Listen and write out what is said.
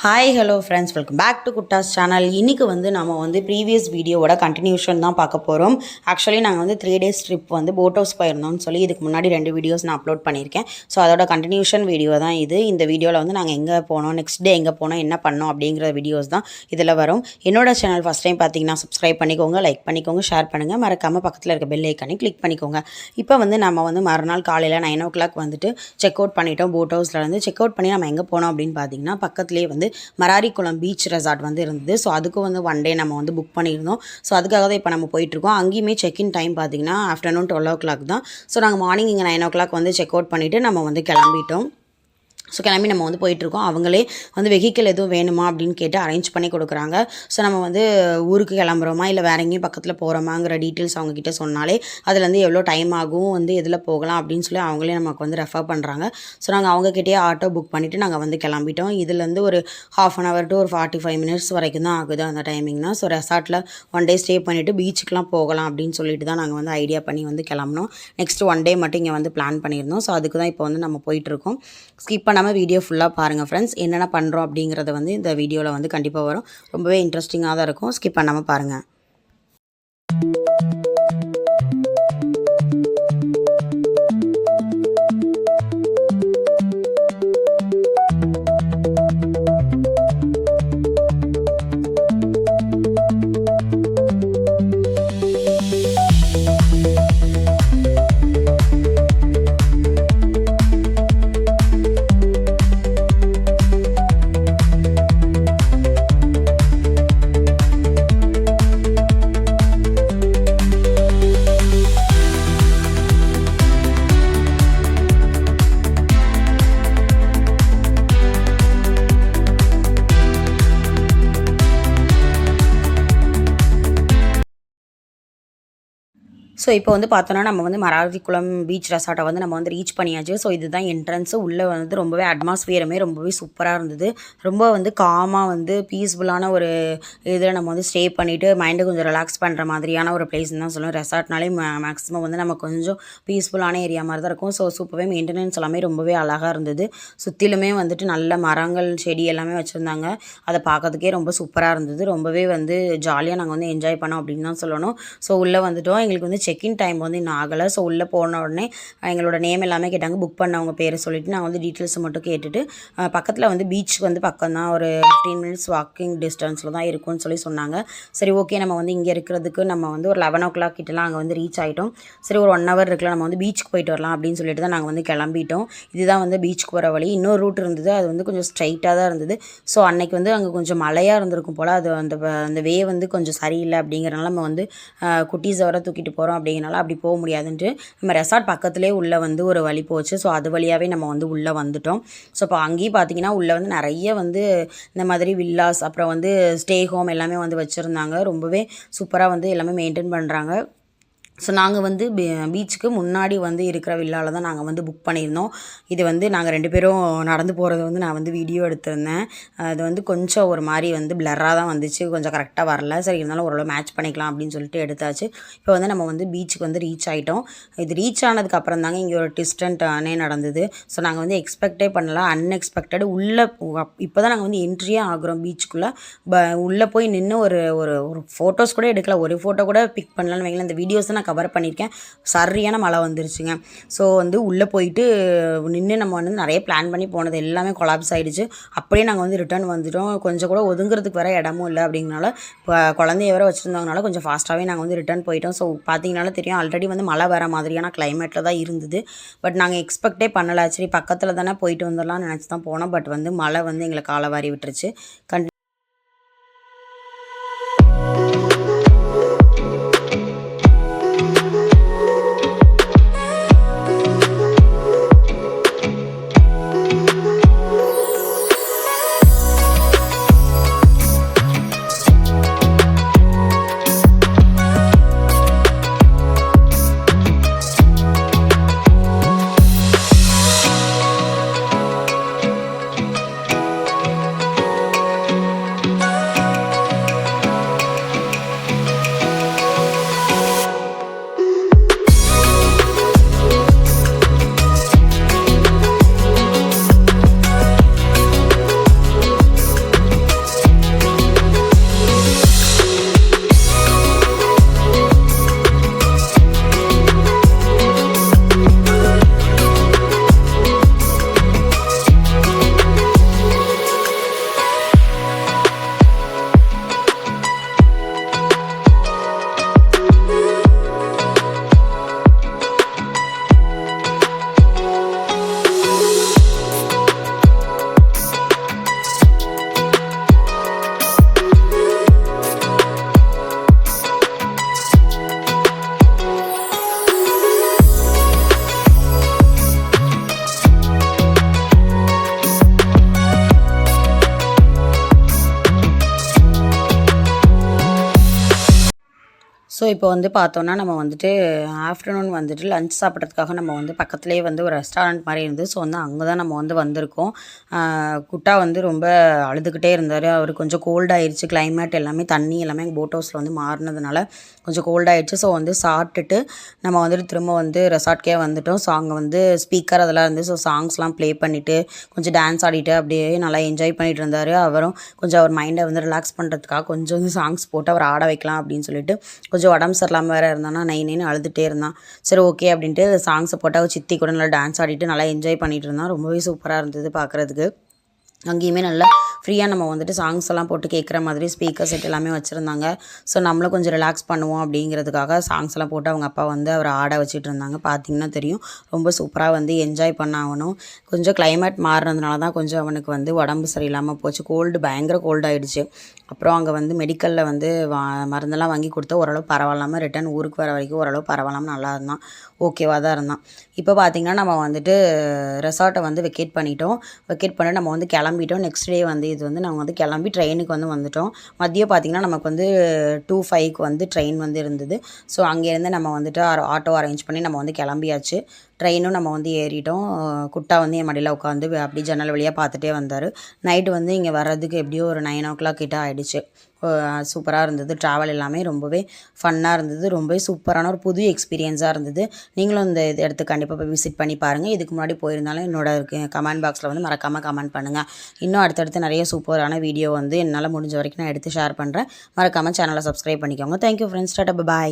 Hi hello friends, welcome back to குட்டாஸ் channel. இன்றைக்கி வந்து நம்ம வந்து ப்ரீவியஸ் வீடியோவோட கண்டினியூஷன் தான் பார்க்க போகிறோம். ஆக்சுவலி நாங்கள் வந்து 3 days ட்ரிப் வந்து போட் ஹவுஸ் போயிருந்தோம்னு சொல்லி இதுக்கு முன்னாடி 2 வீடியோஸ் நான் அப்லோட் பண்ணியிருக்கேன். ஸோ அதோட கண்டினியூஷன் வீடியோ தான் இது. இந்த வீடியோவில் வந்து நாங்கள் எங்கே போனோம், நெக்ஸ்ட் டே எங்கே போனோம், என்ன பண்ணோம் அப்படிங்கிற வீடியோஸ் தான் இதில் வரும். என்னோட சேனல் ஃபஸ்ட் டைம் பார்த்தீங்கன்னா சப்ஸ்கிரைப் பண்ணிக்கோங்க, லைக் பண்ணிக்கோங்க, ஷேர் பண்ணுங்கள், மறக்காமல் பக்கத்தில் இருக்க பெல் ஐக்கானே கிளிக் பண்ணிக்கோங்க. இப்போ வந்து நம்ம வந்து மறுநாள் காலையில் 9 o'clock வந்துட்டு செக் அவுட் பண்ணிட்டோம். போட் ஹவுஸ்லேருந்து செக் அவுட் பண்ணி நம்ம எங்கே போனோம் அப்படின்னு பார்த்தீங்கன்னா பக்கத்துலேயே வந்து மராரிக்குளம் பீச் ரெசார்ட் வந்து இருந்தது. ஸோ அதுக்கு வந்து ஒன் டே நம்ம வந்து புக் பண்ணியிருந்தோம். ஸோ அதுக்காக தான் இப்போ நம்ம போயிட்டுருக்கோம். அங்கேயுமே செக்இன் டைம் பார்த்தீங்கன்னா ஆஃப்டர்நூன் 12 o'clock தான். ஸோ நாங்கள் மார்னிங் இங்கே 9 o'clock வந்து செக் அவுட் பண்ணிவிட்டு நம்ம வந்து கிளம்பிட்டோம். ஸோ கிளம்பி நம்ம வந்து போயிட்டுருக்கோம். அவங்களே வந்து வெஹிக்கிள் எதுவும் வேணுமா அப்படின்னு கேட்டு அரேஞ்ச் பண்ணி கொடுக்குறாங்க. ஸோ நம்ம வந்து ஊருக்கு கிளம்புறோமா இல்லை வேறு எங்கேயும் பக்கத்தில் போகிறோமாங்கிற டீட்டெயில்ஸ் அவங்கக்கிட்ட சொன்னாலே அதுலேருந்து எவ்வளோ டைம் ஆகும், வந்து எதில் போகலாம் அப்படின்னு சொல்லி அவங்களே நமக்கு வந்து ரெஃபர் பண்ணுறாங்க. ஸோ நாங்கள் அவங்கக்கிட்டே ஆட்டோ புக் பண்ணிவிட்டு நாங்கள் வந்து கிளம்பிட்டோம். இதுலேருந்து ஒரு 1/2 hour to ஒரு 45 minutes வரைக்கும் தான் ஆகுது அந்த டைமிங்னா. ஸோ ரெசார்ட்டில் ஒன் டே ஸ்டே பண்ணிவிட்டு பீச்சுக்கெலாம் போகலாம் அப்படின்னு சொல்லிட்டு தான் நாங்கள் வந்து ஐடியா பண்ணி வந்து கிளம்பினோம். நெக்ஸ்ட் ஒன் டே மட்டும் இங்கே வந்து பிளான் பண்ணியிருந்தோம். ஸோ அதுக்கு தான் இப்போ வந்து நம்ம போயிட்டுருக்கோம். ஸ்கிப் பண்ணாமல் வீடியோ ஃபுல்லாக பாருங்கள் ஃப்ரெண்ட்ஸ். என்னென்ன பண்ணுறோம் அப்படிங்கிறத வந்து இந்த வீடியோவில் வந்து கண்டிப்பாக வரும். ரொம்பவே இன்ட்ரெஸ்டிங்காக தான் இருக்கும். ஸ்கிப் பண்ணாமல் பாருங்கள். ஸோ இப்போ வந்து பார்த்தோன்னா நம்ம வந்து மராரிக்குளம் பீச் ரெசார்ட்டை வந்து நம்ம வந்து ரீச் பண்ணியாச்சு. ஸோ இதுதான் என்ட்ரன்ஸு. உள்ளே வந்து ரொம்பவே அட்மாஸ்ஃபியருமே ரொம்பவே சூப்பராக இருந்தது. ரொம்ப வந்து காமாக வந்து பீஸ்ஃபுல்லான ஒரு இதில் நம்ம வந்து ஸ்டே பண்ணிவிட்டு மைண்டை கொஞ்சம் ரிலாக்ஸ் பண்ணுற மாதிரியான ஒரு பிளேஸ்ன்னு தான் சொல்லுவோம். ரெசார்ட்னாலே மேக்ஸிமம் வந்து நம்ம கொஞ்சம் பீஸ்ஃபுல்லான ஏரியா மாதிரி தான் இருக்கும். ஸோ சூப்பராகவே மெயின்டெனன்ஸ் எல்லாமே ரொம்பவே அழகாக இருந்தது. சுற்றிலுமே வந்துட்டு நல்ல மரங்கள் செடி எல்லாமே வச்சுருந்தாங்க. அதை பார்க்கறதுக்கே ரொம்ப சூப்பராக இருந்தது. ரொம்பவே வந்து ஜாலியாக நாங்கள் வந்து என்ஜாய் பண்ணோம் அப்படின்னு தான் சொல்லணும். ஸோ உள்ளே வந்துட்டோம். எங்களுக்கு வந்து செக்இன் டைம் வந்து இன்னும் ஆகலை. ஸோ உள்ளே போன உடனே எங்களோட நேம் எல்லாமே கேட்டாங்க. புக் பண்ணவங்க பேரை சொல்லிவிட்டு நான் வந்து டீட்டெயில்ஸை மட்டும் கேட்டுட்டு பக்கத்தில் வந்து பீச் வந்து பக்கம் தான், ஒரு 15 minutes வாக்கிங் டிஸ்டன்ஸில் தான் இருக்கும்னு சொல்லி சொன்னாங்க. சரி ஓகே, நம்ம வந்து இங்கே இருக்கிறதுக்கு நம்ம வந்து ஒரு 11 o'clock கிட்டலாம் அங்கே வந்து ரீச் ஆகிட்டோம். சரி ஒரு 1 hour இருக்குல்ல, நம்ம வந்து பீச்சுக்கு போயிட்டு வரலாம் அப்படின்னு சொல்லிட்டு தான் நாங்கள் வந்து கிளம்பிட்டோம். இதுதான் வந்து பீச்சுக்கு போகிற வழி. இன்னொரு ரூட் இருந்தது, அது வந்து கொஞ்சம் ஸ்ட்ரைட்டாக தான் இருந்தது. ஸோ அன்னைக்கு வந்து அங்கே கொஞ்சம் மழையாக இருந்திருக்கும் போல். அது அந்த வே வந்து கொஞ்சம் சரியில்லை அப்படிங்கிறனால நம்ம வந்து குட்டீஸை வர தூக்கிட்டு போகிறோம் அப்படிங்கிறனால அப்படி போக முடியாதுன்ட்டு நம்ம ரெசார்ட் பக்கத்துலேயே உள்ளே வந்து ஒரு வழி போச்சு. ஸோ அது வழியாகவே நம்ம வந்து உள்ளே வந்துட்டோம். ஸோ இப்போ அங்கேயும் பார்த்தீங்கன்னா உள்ளே வந்து நிறைய வந்து இந்த மாதிரி வில்லாஸ், அப்புறம் வந்து ஸ்டே ஹோம் எல்லாமே வந்து வச்சுருந்தாங்க. ரொம்பவே சூப்பராக வந்து எல்லாமே மெயின்டைன் பண்ணுறாங்க. ஸோ நாங்கள் வந்து பீச்சுக்கு முன்னாடி வந்து இருக்கிற வில்லாவில் தான் நாங்கள் வந்து புக் பண்ணியிருந்தோம். இது வந்து நாங்கள் 2 பேரும் நடந்து போகிறது வந்து நான் வந்து வீடியோ எடுத்திருந்தேன். அது வந்து கொஞ்சம் ஒரு மாதிரி வந்து பிளராக தான் வந்துச்சு, கொஞ்சம் கரெக்டாக வரல. சரி இருந்தாலும் ஓரளவு மேட்ச் பண்ணிக்கலாம் அப்படின்னு சொல்லிட்டு எடுத்தாச்சு. இப்போ வந்து நம்ம வந்து பீச்சுக்கு வந்து ரீச் ஆகிட்டோம். இது ரீச் ஆனதுக்கப்புறம் தாங்க இங்கே ஒரு டிஸ்டன்ட்டானே நடந்தது. ஸோ நாங்கள் வந்து எக்ஸ்பெக்டே பண்ணலாம், அன்எக்ஸ்பெக்டட். உள்ளே இப்போ தான் நாங்கள் வந்து என்ட்ரியே ஆகுறோம் பீச்சுக்குள்ளே. உள்ளே போய் நின்று ஒரு ஒரு ஃபோட்டோஸ் கூட எடுக்கல, ஒரு ஃபோட்டோ கூட பிக் பண்ணலான்னு வைங்களேன். இந்த வீடியோஸ் தான் நான் கவர் பண்ணியிருக்கேன். சரியான மழை வந்துருச்சுங்க. ஸோ வந்து உள்ளே போயிட்டு நின்று நம்ம வந்து நிறைய பிளான் பண்ணி போனது எல்லாமே கொலாப்ஸ் ஆகிடுச்சு. அப்படியே நாங்கள் வந்து ரிட்டர்ன் வந்துட்டோம். கொஞ்சம் கூட ஒதுங்கிறதுக்கு வேறு இடமும் இல்லை அப்படிங்கனால இப்போ குழந்தைய வேறு வச்சுருந்தவங்கனால கொஞ்சம் ஃபாஸ்ட்டாகவே நாங்கள் வந்து ரிட்டர்ன் போயிட்டோம். ஸோ பார்த்தீங்கனாலும் தெரியும், ஆல்ரெடி வந்து மழை வர மாதிரியான கிளைமேட்டில் தான் இருந்தது. பட் நாங்கள் எக்ஸ்பெக்டே பண்ணலை. சரி பக்கத்தில் தானே போயிட்டு வந்துடலாம்னு நினச்சி தான் போனோம். பட் வந்து மழை வந்து எங்களை காலை வாரி விட்டுருச்சு. ஸோ இப்போ வந்து பார்த்தோன்னா நம்ம வந்துட்டு ஆஃப்டர்நூன் வந்துட்டு லஞ்ச் சாப்பிட்றதுக்காக நம்ம வந்து பக்கத்துலேயே வந்து ஒரு ரெஸ்டாரண்ட் மாதிரி இருந்தது. ஸோ வந்து அங்கே தான் நம்ம வந்து வந்திருக்கோம். குட்டா வந்து ரொம்ப அழுதுகிட்டே இருந்தார். அவர் கொஞ்சம் கோல்ட் ஆயிடுச்சு. கிளைமேட் எல்லாமே தண்ணி எல்லாமே போட் ஹவுஸில் வந்து மாறினதுனால கொஞ்சம் கோல்ட் ஆயிடுச்சு. ஸோ வந்து சாப்பிட்டுட்டு நம்ம வந்துட்டு திரும்ப வந்து ரெசார்ட்கே வந்துட்டோம். ஸோ அங்கே வந்து ஸ்பீக்கர் அதெல்லாம் இருந்து ஸோ சாங்ஸ்லாம் ப்ளே பண்ணிவிட்டு கொஞ்சம் டான்ஸ் ஆடிட்டு அப்படியே நல்லா என்ஜாய் பண்ணிகிட்டு இருந்தார். அவரும் கொஞ்சம் அவர் மைண்டை வந்து ரிலாக்ஸ் பண்ணுறதுக்காக கொஞ்சம் வந்து சாங்ஸ் போட்டு அவர் ஆட வைக்கலாம் அப்படின்னு சொல்லிட்டு கொஞ்சம் உடம்பு சரியில்லாமல் வேறு இருந்தானா நைன்னு அழுதுகிட்டே இருந்தான். சரி ஓகே அப்படின்ட்டு சாங்ஸை போட்டு அவர் சித்தி கூட நல்லா டான்ஸ் ஆடிட்டு நல்லா என்ஜாய் பண்ணிகிட்டு இருந்தான். ரொம்பவே சூப்பராக இருந்தது பார்க்குறதுக்கு. அங்கேயுமே நல்லா ஃப்ரீயாக நம்ம வந்துட்டு சாங்ஸ் எல்லாம் போட்டு கேட்குற மாதிரி ஸ்பீக்கர் செட் எல்லாமே வச்சுருந்தாங்க. ஸோ நம்மளும் கொஞ்சம் ரிலாக்ஸ் பண்ணுவோம் அப்படிங்கிறதுக்காக சாங்ஸ் எல்லாம் போட்டு அவங்க அப்பா வந்து அவர் ஆட வச்சுட்டு இருந்தாங்க. பார்த்திங்கன்னா தெரியும் ரொம்ப சூப்பராக வந்து என்ஜாய் பண்ண ஆகணும். கொஞ்சம் கிளைமேட் மாறுறதுனால தான் கொஞ்சம் அவனுக்கு வந்து உடம்பு சரியில்லாமல் போச்சு. பயங்கர கோல்டு ஆகிடுச்சு. அப்புறம் அங்கே வந்து மெடிக்கலில் வந்து மருந்தெல்லாம் வாங்கி கொடுத்தா ஓரளவு பரவாயில்லாமல் ரிட்டன் ஊருக்கு வர வரைக்கும் ஓரளவு பரவாயில்லாமல் நல்லா இருந்தான். ஓகேவாக தான் இருந்தான். இப்போ பார்த்திங்கன்னா நம்ம வந்துட்டு ரெசார்ட்டை வந்து வெக்கேட் பண்ணிட்டோம். வெக்கேட் பண்ணி நம்ம வந்து கிளம்பிட்டோம். நெக்ஸ்ட் டே வந்து இது வந்து நாங்கள் வந்து கிளம்பி ட்ரெயினுக்கு வந்து வந்துட்டோம். மதியம் பார்த்திங்கன்னா நமக்கு வந்து 2:05க்கு வந்து ட்ரெயின் வந்து இருந்தது. ஸோ அங்கேருந்து நம்ம வந்துட்டு ஆட்டோ அரேஞ்ச் பண்ணி நம்ம வந்து கிளம்பியாச்சு. ட்ரெயினும் நம்ம வந்து ஏறிட்டோம். குட்டா வந்து என் மடியில் உட்காந்து அப்படி ஜன்னல் வழியாக பார்த்துட்டே வந்தார். நைட்டு வந்து இங்கே வர்றதுக்கு எப்படியோ ஒரு 9 கிட்ட ஆகிடுச்சு. சூப்பராக இருந்தது. ட்ராவல் எல்லாமே ரொம்பவே ஃபன்னாக இருந்தது. ரொம்பவே சூப்பரான ஒரு புது எக்ஸ்பீரியன்ஸாக இருந்தது. நீங்களும் இந்த இடத்துக்கு கண்டிப்பாக போய் விசிட் பண்ணி பாருங்கள். இதுக்கு முன்னாடி போயிருந்தாலும் என்னோட கமெண்ட் பாக்ஸில் வந்து மறக்காமல் கமெண்ட் பண்ணுங்கள். இன்னும் அடுத்தடுத்து நிறைய சூப்பரான வீடியோ வந்து என்னால் முடிஞ்ச வரைக்கும் நான் எடுத்து ஷேர் பண்ணுறேன். மறக்காமல் சேனலை சப்ஸ்கிரைப் பண்ணிக்கோங்க. Thank you friends. டாடா பாய்.